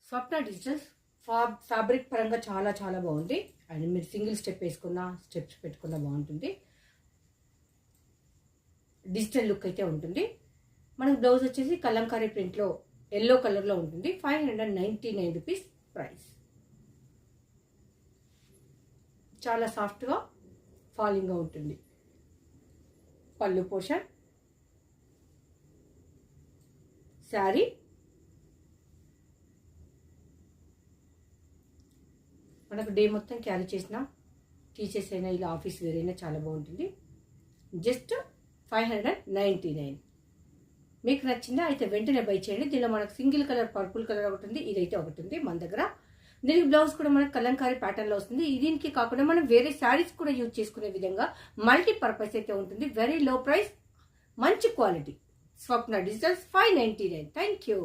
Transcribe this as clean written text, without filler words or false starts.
స్వప్న digitals fabric పరంగా చాలా చాలా బాగుంది. అండ్ మీరు సింగిల్ స్టెప్ వేసుకున్న స్టెప్స్ పెట్టుకున్న బాగుంటుంది. డిజిటల్ లుక్ అయితే ఉంటుంది. మనకు బ్లౌజ్ వచ్చేసి కలంకారీ ప్రింట్లో ఎల్లో కలర్లో ఉంటుంది. 599 రూపీస్ ప్రైస్. చాలా సాఫ్ట్గా ఫాలింగ్గా ఉంటుంది. పళ్ళు పోర్షన్, శారీ, మనకు డే మొత్తం క్యారీ చేసిన టీచర్స్ అయినా ఇలా ఆఫీస్ వేర్ అయినా చాలా బాగుంటుంది. జస్ట్ 599. మీకు నచ్చిందా అయితే వెంటనే బై చేయండి. దీనిలో మనకు సింగిల్ కలర్ పర్పుల్ కలర్ ఒకటి ఉంది, ఇదైతే ఒకటి ఉంది మన దగ్గర. దీనికి బ్లౌజ్ కూడా మనకు కలంకారీ ప్యాటర్న్ లో వస్తుంది. దీనికి కాకుండా మనం వేరే శారీస్ కూడా యూజ్ చేసుకునే విధంగా మల్టీ పర్పస్ అయితే ఉంటుంది. వెరీ లో ప్రైస్, మంచి quality. Swapna digitals 599. Thank you.